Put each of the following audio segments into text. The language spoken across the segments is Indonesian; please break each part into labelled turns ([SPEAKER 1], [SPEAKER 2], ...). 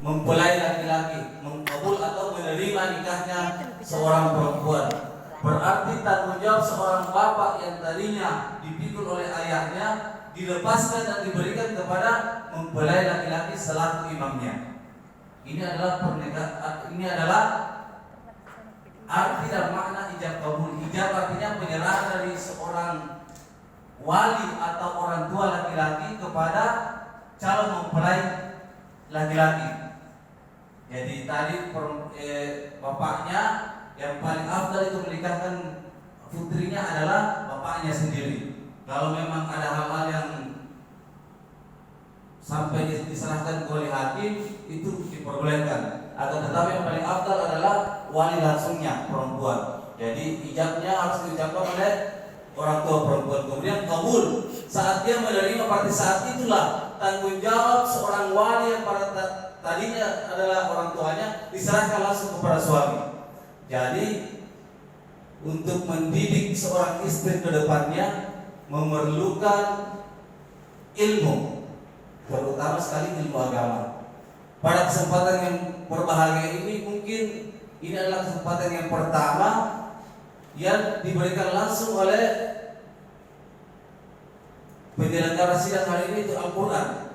[SPEAKER 1] mempelai laki-laki, mengkabul atau menerima nikahnya seorang perempuan. Berarti tanggung jawab seorang bapak yang tadinya dipikul oleh ayahnya dilepaskan dan diberikan kepada mempelai laki-laki selaku imamnya. Ini adalah arti dan makna ijab kabul. Ijab artinya penyerahan dari seorang wali atau orang tua laki-laki kepada calon mempelai laki-laki. Jadi tadi bapaknya yang paling afdal itu menikahkan putrinya adalah bapaknya sendiri. Kalau memang ada hal-hal yang sampai diserahkan oleh hakim itu diperbolehkan. Akan tetapi yang paling afdal adalah wali langsungnya perempuan. Jadi ijabnya harus diucapkan oleh orang tua perempuan. Kemudian kabul, saat dia menerima, pada saat itulah tanggung jawab seorang wali yang pada tadinya adalah orang tuanya diserahkan langsung kepada suami. Jadi untuk mendidik seorang istri ke depannya memerlukan ilmu, terutama sekali ilmu agama. Pada kesempatan yang berbahagia ini mungkin ini adalah kesempatan yang pertama yang diberikan langsung oleh penyelenggara sidang hari ini, itu Al-Quran.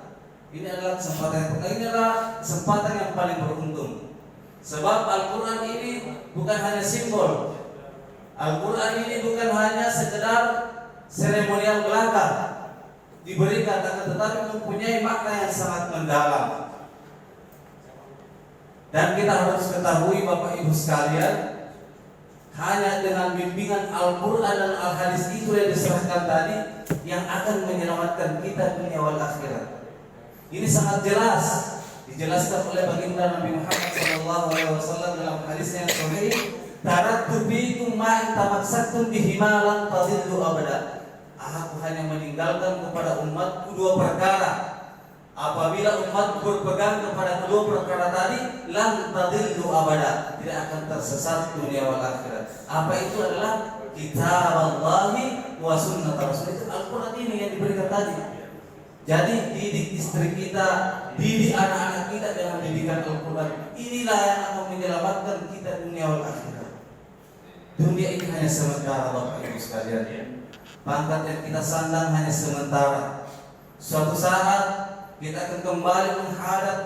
[SPEAKER 1] Ini adalah kesempatan yang pertama, ini adalah kesempatan yang paling beruntung. Sebab Al-Quran ini bukan hanya simbol, Al-Quran ini bukan hanya sekedar seremonial belaka diberikan, tetapi mempunyai makna yang sangat mendalam. Dan kita harus ketahui Bapak Ibu sekalian, hanya dengan bimbingan Al-Quran dan Al-Hadis itu yang diserahkan tadi yang akan menyelamatkan kita dunia wal akhirat. Ini sangat jelas dijelaskan oleh baginda Nabi Muhammad SAW dalam hadisnya yang sahih, taraktu fiikum ma in tamassaktum bihi ma lan tadillu abada. Aku hanya meninggalkan kepada umatku dua perkara. Apabila umatku berpegang kepada kedua perkara tadi, lan tadillu abada, tidak akan tersesat dunia wal akhirat. Apa itu? Adalah kitab Allahi wa sunnah Rasul. Itu Al-Quran ini yang diberikan tadi. Jadi didik istri kita, didik anak-anak kita dengan didikan Al-Quran. Inilah yang akan menyelamatkan kita dunia wal akhirat. Dunia ini hanya sementara Bapak Ibu sekalian. Pangkat yang kita sandang hanya sementara. Suatu saat kita akan kembali menghadap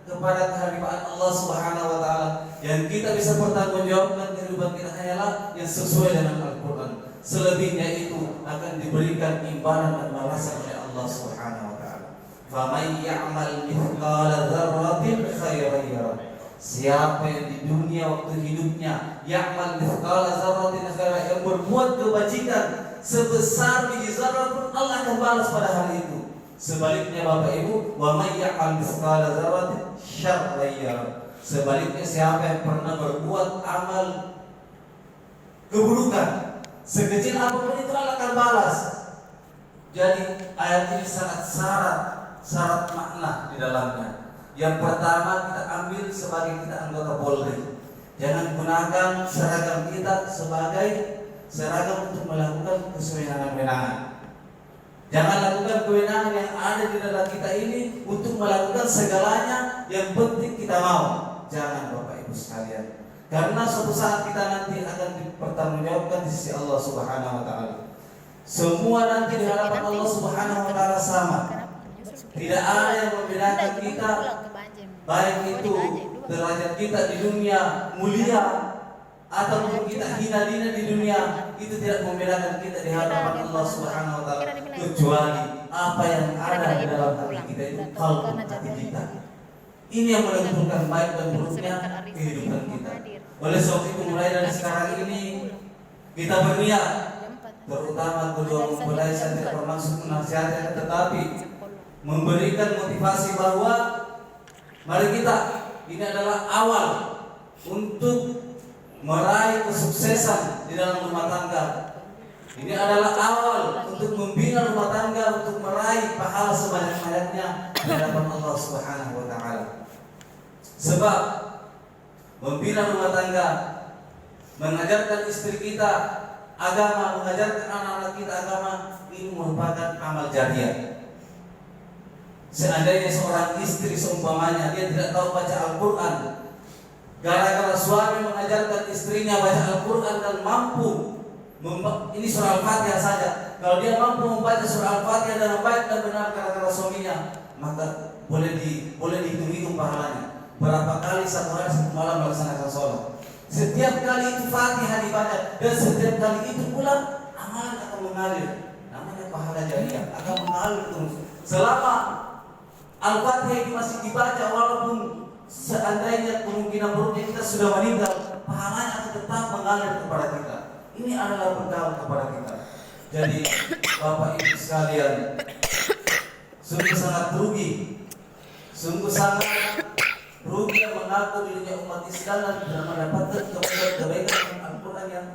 [SPEAKER 1] kepada kehadiran Allah Subhanahu wa taala. Yang kita bisa pertanggungjawabkan kehidupan kita hanyalah yang sesuai dengan Al-Quran. Selebihnya itu akan diberikan imbalan dan balasan oleh Allah Subhanahu wa taala. Faman ya'mal mithqala dzarratin khairan yarah. Siapa yang di dunia waktu hidupnya ya'mal mithqala dzarratin khairan, yang berbuat kebajikan sebesar biji zarah pun Allah akan balas pada hari itu. Sebaliknya Bapak Ibu, wa may ya'mal mithqala dzarratin syarran yarah. Sebaliknya siapa yang pernah berbuat amal keburukan sekecil apapun itu Allah akan balas. Jadi ayat ini sangat syarat makna di dalamnya. Yang pertama kita ambil sebagai kita anggota Polri. Jangan gunakan seragam kita sebagai seragam untuk melakukan kewenangan-kewenangan. Jangan lakukan kewenangan yang ada di dalam kita ini untuk melakukan segalanya yang penting kita mau. Jangan Bapak Ibu sekalian. Karena suatu saat kita nanti akan dipertanggungjawabkan di sisi Allah Subhanahu wa taala. Semua nanti di hadapan Allah Subhanahu wa taala sama. Tidak ada yang membedakan kita, baik itu derajat kita di dunia mulia ataupun kita hina-hina di dunia, itu tidak membedakan kita di hadapan Allah Subhanahu wa taala, kecuali apa yang ada di dalam hati kita itu, kalbu hati kita. Ini yang menentukan baik dan buruknya kehidupan kita. Oleh sebab itu mulai dari sekarang ini kita berniat, terutama kedua mempelai, saya tidak bermaksud menasihatkan, tetapi memberikan motivasi bahwa mari kita, ini adalah awal untuk meraih kesuksesan di dalam rumah tangga. Ini adalah awal untuk membina rumah tangga, untuk meraih pahala sebanyak-banyaknya di hadapan Allah Subhanahu wa taala. Sebab membina rumah tangga, mengajarkan istri kita agama, mengajarkan anak-anak kita agama, ini merupakan amal jariah. Seandainya seorang istri seumpamanya dia tidak tahu baca Al-Quran, gara-gara suami mengajarkan istrinya baca Al-Quran dan mampu ini surah Al-Fatihah saja. Kalau dia mampu membaca surah Al-Fatihah dengan baik dan benar gara-gara suaminya, maka boleh dihitung pahalanya. Berapa kali satu hari satu malam melaksanakan sholat. Setiap kali itu Fatihah dibaca dan setiap kali itu pula amalan akan mengalir. Namanya pahala jariah akan mengalir terus. Selama Al-Fatihah itu masih dibaca, walaupun seandainya kemungkinan buruknya kita sudah meninggal, pahalanya akan tetap mengalir kepada kita. Ini adalah bekal kepada kita. Jadi Bapak Ibu sekalian, sungguh sangat rugi, sungguh sangat rugi yang mengaku dirinya umat Islam dan tidak mendapatkan kebaikan Al-Quran yang